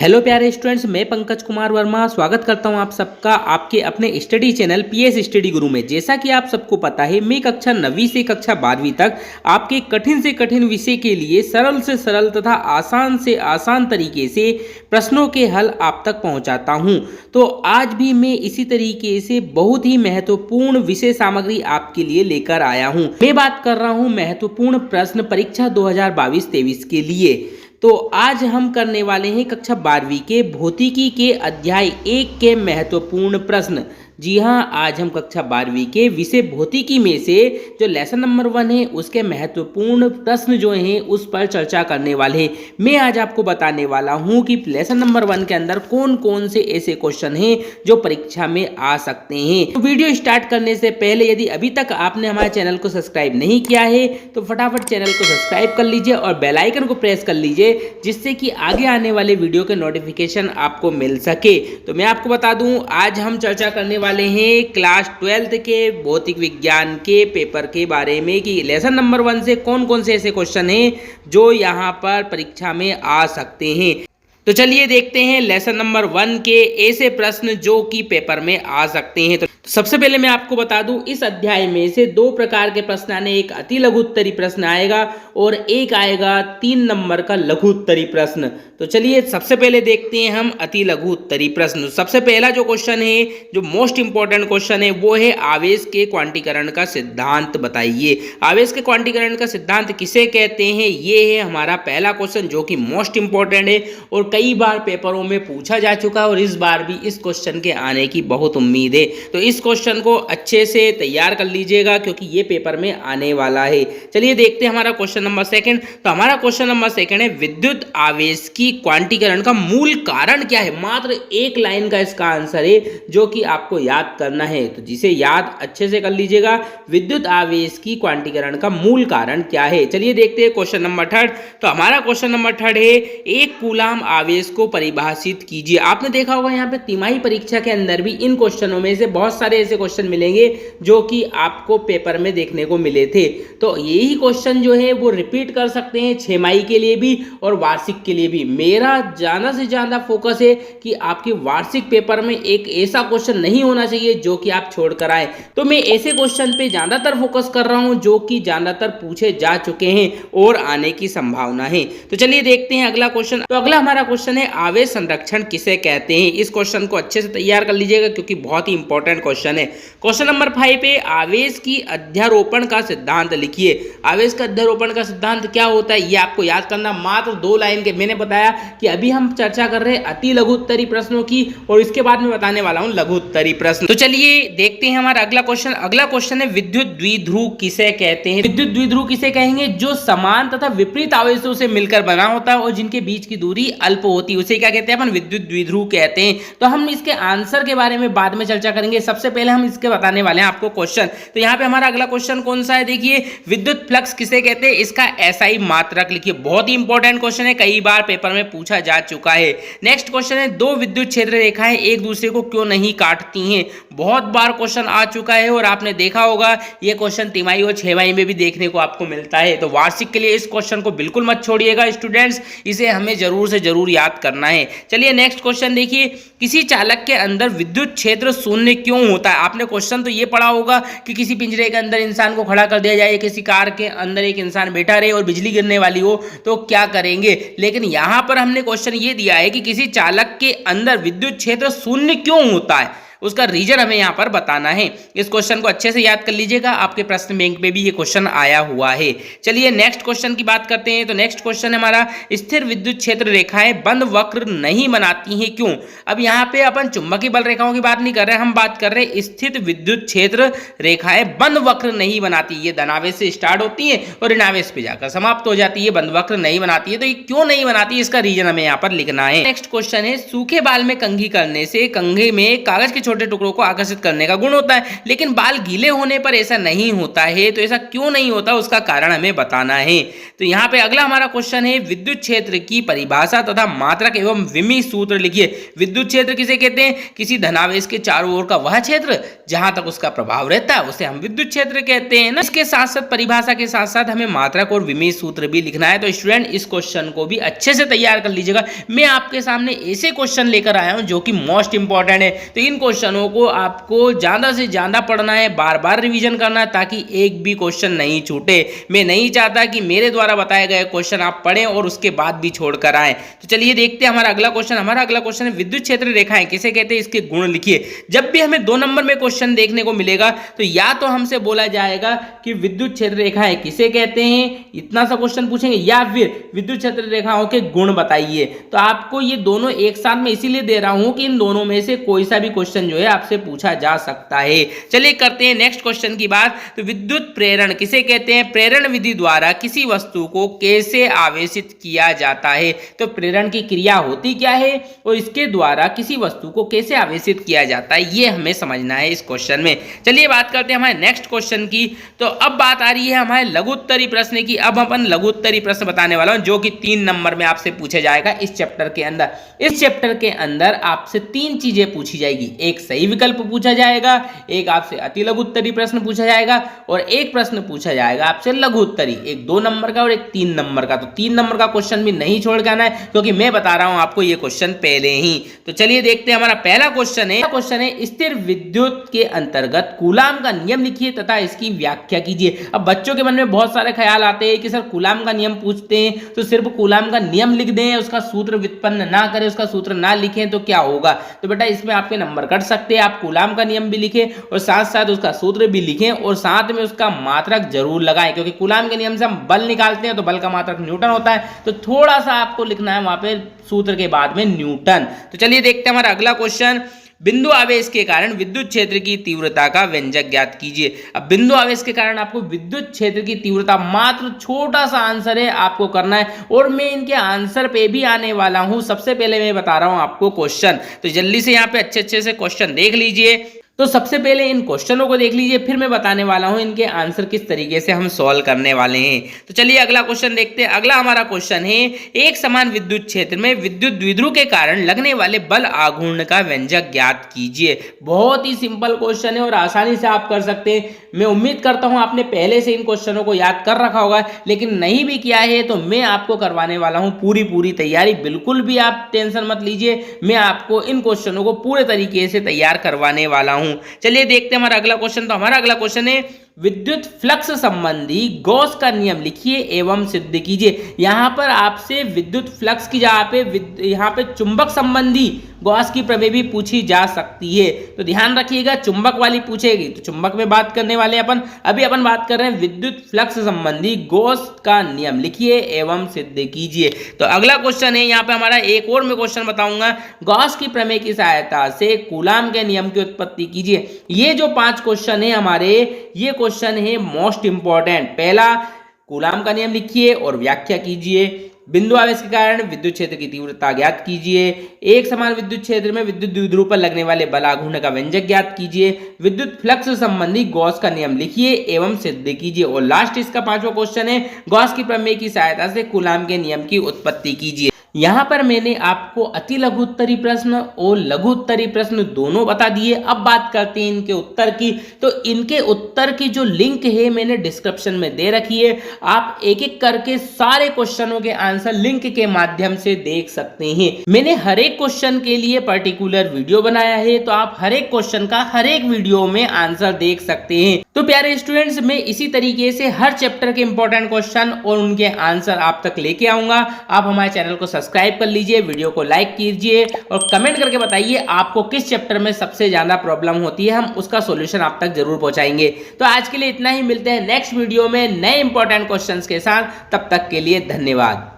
Hello प्यारे students, मैं पंकज कुमार वर्मा स्वागत करता हूं आप सबका आपके अपने स्टडी चैनल पीएस स्टडी गुरु में। जैसा कि आप सबको पता है, मैं कक्षा 9वीं से कक्षा 12वीं तक आपके कठिन से कठिन विषय के लिए सरल से सरल तथा आसान से आसान तरीके से प्रश्नों के हल आप तक पहुंचाता हूं। तो आज भी मैं इसी तरीके से बहुत ही महत्वपूर्ण विषय सामग्री आपके लिए लेकर आया हूं। मैं बात कर रहा हूं महत्वपूर्ण प्रश्न परीक्षा 2022-23 के लिए। तो आज हम करने वाले हैं कक्षा 12वीं के भौतिकी के अध्याय 1 के महत्वपूर्ण प्रश्न। जी हाँ, आज हम कक्षा 12वीं के विषय भौतिकी में से जो लेसन नंबर 1 है उसके महत्वपूर्ण प्रश्न जो हैं उस पर चर्चा करने वाले हैं। मैं आज आपको बताने वाला हूं कि लेसन नंबर 1 के अंदर कौन कौन से ऐसे क्वेश्चन हैं जो परीक्षा में आ सकते हैं। तो वीडियो स्टार्ट करने से पहले यदि अभी तक आपने हमारे चैनल को सब्सक्राइब नहीं किया है तो फटाफट चैनल को सब्सक्राइब कर लीजिए और बेल आइकन को प्रेस कर लीजिए, जिससे कि आगे आने वाले वीडियो के नोटिफिकेशन आपको मिल सके। तो मैं आपको बता दूं, आज हम चर्चा करने वाले हैं क्लास 12th के भौतिक विज्ञान के पेपर के बारे में कि लेसन नंबर 1 से कौन कौन से ऐसे क्वेश्चन हैं जो यहाँ पर परीक्षा में आ सकते हैं। तो चलिए देखते हैं लेसन नंबर 1 के ऐसे प्रश्न जो कि पेपर में आ सकते हैं। तो सबसे पहले मैं आपको बता दूं, इस अध्याय में से 2 प्रकार के प्रश्न आने, एक अति लघु उत्तरी प्रश्न आएगा और एक आएगा 3 नंबर का लघु उत्तरी प्रश्न। तो चलिए सबसे पहले देखते हैं हम अति लघु उत्तरी प्रश्न। सबसे पहला जो क्वेश्चन है, जो मोस्ट इंपॉर्टेंट क्वेश्चन है, वो है आवेश के क्वांटीकरण का सिद्धांत बताइए। आवेश के क्वांटीकरण का सिद्धांत किसे कहते हैं, ये है हमारा पहला क्वेश्चन जो कि मोस्ट इंपॉर्टेंट है और कई बार पेपरों में पूछा जा चुका है और इस बार भी इस क्वेश्चन के आने की बहुत उम्मीद है। तो इस क्वेश्चन को अच्छे से तैयार कर लीजिएगा क्योंकि ये पेपर में आने वाला है। चलिए देखते हैं हमारा क्वेश्चन नंबर 2। तो हमारा क्वेश्चन नंबर 2 है, विद्युत आवेश की क्वांटीकरण का मूल कारण क्या है। मात्र एक लाइन का इसका आंसर है जो कि आपको याद करना है, तो जिसे याद अच्छे से कर लीजिएगा। विद्युत आवेश की क्वांटीकरण का मूल कारण क्या है। चलिए देखते हैं क्वेश्चन नंबर 3। तो हमारा क्वेश्चन नंबर 3 है, एक कूलाम आवेश को परिभाषित कीजिए। आपने देखा होगा यहाँ पे तिमाही परीक्षा के अंदर भी इन क्वेश्चनों में से बहुत सारे ऐसे क्वेश्चन मिलेंगे जो कि आपको पेपर में देखने को मिले थे। तो यही क्वेश्चन जो है वो रिपीट कर सकते हैं छमाही के लिए भी और वार्षिक के लिए भी। मेरा ज़्यादा से ज़्यादा फोकस है कि आपके वार्षिक पेपर में एक ऐसा क्वेश्चन नहीं होना चाहिए जो कि आप छोड़ कर आए। तो मैं ऐसे क्वेश्चन पे ज़्यादातर फोकस कर रहा हूँ जो कि ज़्यादातर पूछे जा चुके हैं और आने की संभावना है। तो चलिए देखते हैं अगला क्वेश्चन। तो अगला हमारा क्वेश्चन है, आवेश संरक्षण किसे कहते हैं। इस क्वेश्चन को अच्छे से तैयार कर लीजिएगा क्योंकि बहुत ही इंपॉर्टेंट क्वेश्चन है। क्वेश्चन नंबर 5 पे, आवेश की अध्यारोपण का सिद्धांत लिखिए। आवेश का अध्यारोपण का सिद्धांत क्या होता है ये आपको याद करना, मात्र 2 लाइन के। मैंने बताया कि अभी हम चर्चा कर रहे हैं अति लघु उत्तरी प्रश्नों की और इसके बाद मैं बताने वाला हूं लघु उत्तरी प्रश्न। तो चलिए देखते हैं हमारा अगला क्वेश्चन। अगला क्वेश्चन है, विद्युत द्विध्रुव किसे कहते हैं। विद्युत द्विध्रुव किसे कहेंगे, जो समान तथा विपरीत आवेशों से मिलकर बना होता है और जिनके बीच की दूरी अल्प होती है, उसे क्या कहते हैं, अपन विद्युत द्विध्रुव कहते हैं। तो हम इसके आंसर के बारे में बाद में चर्चा करेंगे। सबसे पहले हम इसके बताने वाले हैं आपको क्वेश्चन। तो यहाँ पे हमारा अगला क्वेश्चन कौन सा है, देखिए, विद्युत फ्लक्स किसे कहते हैं, इसका एसआई मात्रक लिखिए। बहुत ही इंपॉर्टेंट क्वेश्चन है, कई बार पेपर में पूछा जा चुका है। नेक्स्ट क्वेश्चन है, 2 विद्युत क्षेत्र रेखाएं एक दूसरे को क्यों नहीं काटती हैं। बहुत बार क्वेश्चन आ चुका है और आपने देखा होगा ये क्वेश्चन तिमाही और छमाही में भी देखने को आपको मिलता है। तो वार्षिक के लिए इस क्वेश्चन को बिल्कुल मत छोड़िएगा स्टूडेंट्स, इसे हमें जरूर से जरूर याद करना है। चलिए नेक्स्ट क्वेश्चन देखिए, किसी चालक के अंदर विद्युत क्षेत्र शून्य क्यों होता है। आपने क्वेश्चन तो ये पढ़ा होगा कि किसी पिंजरे के अंदर इंसान को खड़ा कर दिया जाए, किसी कार के अंदर एक इंसान बैठा रहे और बिजली गिरने वाली हो तो क्या करेंगे। लेकिन यहां पर हमने क्वेश्चन ये दिया है कि किसी चालक के अंदर विद्युत क्षेत्र शून्य क्यों होता है, उसका रीजन हमें यहाँ पर बताना है। इस क्वेश्चन को अच्छे से याद कर लीजिएगा, आपके प्रश्न बैंक में भी ये क्वेश्चन आया हुआ है। चलिए नेक्स्ट क्वेश्चन की बात करते हैं। तो नेक्स्ट क्वेश्चन है हमारा, स्थिर विद्युत क्षेत्र रेखाएं बंद वक्र नहीं बनाती हैं क्यों। अब यहाँ पे अपन चुंबकीय बल रेखाओं की बात नहीं कर रहे, हम बात कर रहे हैं स्थित विद्युत क्षेत्र रेखाएं बंद वक्र नहीं बनाती। ये धनावेश से स्टार्ट होती है और ऋणावेश पे जाकर समाप्त हो जाती है, बंद वक्र नहीं बनाती है। तो ये क्यों नहीं बनाती, इसका रीजन हमें यहाँ पर लिखना है। नेक्स्ट क्वेश्चन है, सूखे बाल में कंघी करने से कंघे में कागज के छोटे टुकड़ों को आकर्षित करने का गुण होता है, लेकिन बाल गीले होने पर ऐसा नहीं होता है। तो ऐसा क्यों नहीं होता, उसका कारण हमें बताना है। तो यहाँ पे अगला हमारा क्वेश्चन है, विद्युत क्षेत्र की परिभाषा तथा मात्रक एवं विमी सूत्र लिखिए। विद्युत क्षेत्र किसे कहते हैं? किसी धनावेश के चारों ओर का वह क्षेत्र जहां तक उसका प्रभाव रहता है उसे हम विद्युत क्षेत्र कहते हैं ना। इसके साथ साथ परिभाषा के साथ साथ हमें मात्रक और विमी सूत्र भी लिखना है। तो स्टूडेंट इस क्वेश्चन को भी अच्छे से तैयार कर लीजिएगा। मैं आपके सामने ऐसे क्वेश्चन लेकर आया हूं जो कि मोस्ट इंपॉर्टेंट है। तो इन क्वेश्चनों को आपको ज्यादा से ज्यादा पढ़ना है, बार बार रिवीजन करना है, ताकि एक भी क्वेश्चन नहीं छूटे। मैं नहीं चाहता कि मेरे द्वारा बताए गए क्वेश्चन आप पढ़ें और उसके बाद भी छोड़कर आए। तो चलिए देखते हैं हमारा अगला क्वेश्चन। हमारा अगला क्वेश्चन है, विद्युत क्षेत्र रेखाएं किसे कहते हैं, इसके गुण लिखिए। जब भी हमें 2 नंबर में क्वेश्चन देखने को मिलेगा तो या तो हमसे बोला जाएगा कि विद्युत क्षेत्र रेखाएं किसे कहते हैं, इतना सा क्वेश्चन पूछेंगे, या फिर विद्युत क्षेत्र रेखाओं के गुण बताइए। तो आपको ये दोनों एक साथ में इसीलिए दे रहा हूं कि इन दोनों में से कोई सा भी क्वेश्चन जो है आपसे पूछा जा सकता है। चलिए करते हैं नेक्स्ट क्वेश्चन की बात। तो विद्युत प्रेरण किसे कहते हैं? प्रेरण विधि द्वारा किसी वस्तु को कैसे आवेशित किया जाता है। तो प्रेरण की क्रिया होती क्या है और इसके द्वारा किसी वस्तु को कैसे आवेशित किया जाता है, ये हमें समझना है इस क्वेश्चन में। चलिए बात करते हैं हमारे नेक्स्ट क्वेश्चन की। तो अब बात आ रही है हमारे लघुत्तरी प्रश्न की। अब अपन लघुत्तरी प्रश्न बताने वाला हूं जो कि 3 नंबर में आपसे पूछे जाएगा इस चैप्टर के अंदर। इस चैप्टर के अंदर आपसे 3 चीजें पूछी जाएगी। एक सही विकल्प पूछा जाएगा, एक आपसे अति लघुत्तरी प्रश्न पूछा जाएगा और एक प्रश्न पूछा जाएगा आपसे लघुत्तरी, एक 2 नंबर का और एक 3 नंबर का। तो 3 नंबर का क्वेश्चन भी नहीं छोड़ के आना है क्योंकि मैं बता रहा हूं आपको ये क्वेश्चन पहले ही। तो चलिए देखते हैं हमारा पहला क्वेश्चन है स्थिर विद्युत के अंतर्गत कूलाम का नियम लिखिए तथा इसकी व्याख्या कीजिए। अब बच्चों के मन में बहुत सारे ख्याल आते हैं कि सर कूलाम का नियम पूछते हैं तो सिर्फ कूलाम का नियम लिख दें, उसका सूत्र व्युत्पन्न ना करें, उसका सूत्र ना लिखें तो क्या होगा। तो बेटा इसमें आपके नंबर कट सकते हैं। आप कूलाम का नियम भी लिखें और साथ साथ उसका सूत्र भी लिखें और साथ में उसका मात्रक जरूर लगाएं, क्योंकि कूलाम के नियम से हम बल निकालते हैं तो बल का मात्रक न्यूटन होता है। तो थोड़ा सा आपको लिखना है वहां पे सूत्र के बाद में न्यूटन। तो चलिए देखते हैं हमारा अगला क्वेश्चन। बिंदु आवेश के कारण विद्युत क्षेत्र की तीव्रता का व्यंजक ज्ञात कीजिए। अब बिंदु आवेश के कारण आपको विद्युत क्षेत्र की तीव्रता, मात्र छोटा सा आंसर है आपको करना है और मैं इनके आंसर पे भी आने वाला हूं। सबसे पहले मैं बता रहा हूं आपको क्वेश्चन, तो जल्दी से यहां पे अच्छे से क्वेश्चन देख लीजिए। तो सबसे पहले इन क्वेश्चनों को देख लीजिए, फिर मैं बताने वाला हूं इनके आंसर किस तरीके से हम सॉल्व करने वाले हैं। तो चलिए अगला क्वेश्चन देखते हैं। अगला हमारा क्वेश्चन है, एक समान विद्युत क्षेत्र में विद्युत द्विध्रुव के कारण लगने वाले बल आघूर्ण का व्यंजक ज्ञात कीजिए। बहुत ही सिंपल क्वेश्चन है और आसानी से आप कर सकते हैं। मैं उम्मीद करता हूं आपने पहले से इन क्वेश्चनों को याद कर रखा होगा, लेकिन नहीं भी किया है तो मैं आपको करवाने वाला हूं पूरी तैयारी। बिल्कुल भी आप टेंशन मत लीजिए, मैं आपको इन क्वेश्चनों को पूरे तरीके से तैयार करवाने वाला हूं। चलिए देखते हैं हमारा अगला क्वेश्चन। तो हमारा अगला क्वेश्चन है, विद्युत फ्लक्स संबंधी गॉस का नियम लिखिए एवं सिद्ध कीजिए। यहां पर आपसे विद्युत फ्लक्स की जगह पे यहां पे चुंबक संबंधी गॉस की प्रमेय भी पूछी जा सकती है। तो ध्यान रखिएगा, चुंबक वाली पूछेगी तो चुंबक में बात करने वाले अपन। अभी अपन बात कर रहे हैं विद्युत फ्लक्स संबंधी गॉस का नियम लिखिए एवं सिद्ध कीजिए। तो अगला क्वेश्चन है, यहाँ पे हमारा एक और मैं क्वेश्चन बताऊंगा, गॉस की प्रमेय की सहायता से कूलाम के नियम की उत्पत्ति कीजिए। ये जो 5 क्वेश्चन है हमारे, ये क्वेश्चन है मोस्ट इंपॉर्टेंट। पहला, कूलाम का नियम लिखिए और व्याख्या कीजिए। बिंदु आवेश के कारण विद्युत क्षेत्र की तीव्रता ज्ञात कीजिए। एक समान विद्युत क्षेत्र में विद्युत द्विध्रुव पर लगने वाले बल आघूर्ण का व्यंजक ज्ञात कीजिए। विद्युत फ्लक्स संबंधी गॉस का नियम लिखिए एवं सिद्ध कीजिए। और लास्ट इसका 5वां क्वेश्चन है, गॉस की प्रमेय की सहायता से कूलाम के नियम की उत्पत्ति कीजिए। यहां पर मैंने आपको अति लघु उत्तरी प्रश्न और लघु उत्तरी प्रश्न दोनों बता दिए। अब बात करते हैं इनके उत्तर की। तो इनके उत्तर की जो लिंक है मैंने डिस्क्रिप्शन में दे रखी है। आप एक एक करके सारे क्वेश्चनों के आंसर लिंक के माध्यम से देख सकते हैं। मैंने हर एक क्वेश्चन के लिए पर्टिकुलर वीडियो बनाया है, तो आप हर एक क्वेश्चन का हर एक वीडियो में आंसर देख सकते हैं। तो प्यारे स्टूडेंट्स, मैं इसी तरीके से हर चैप्टर के इंपॉर्टेंट क्वेश्चन और उनके आंसर आप तक लेके आऊंगा। आप हमारे चैनल को सब्सक्राइब कर लीजिए, वीडियो को लाइक कीजिए और कमेंट करके बताइए आपको किस चैप्टर में सबसे ज्यादा प्रॉब्लम होती है। हम उसका सॉल्यूशन आप तक जरूर पहुंचाएंगे। तो आज के लिए इतना ही, मिलते हैं नेक्स्ट वीडियो में नए इंपॉर्टेंट क्वेश्चंस के साथ। तब तक के लिए धन्यवाद।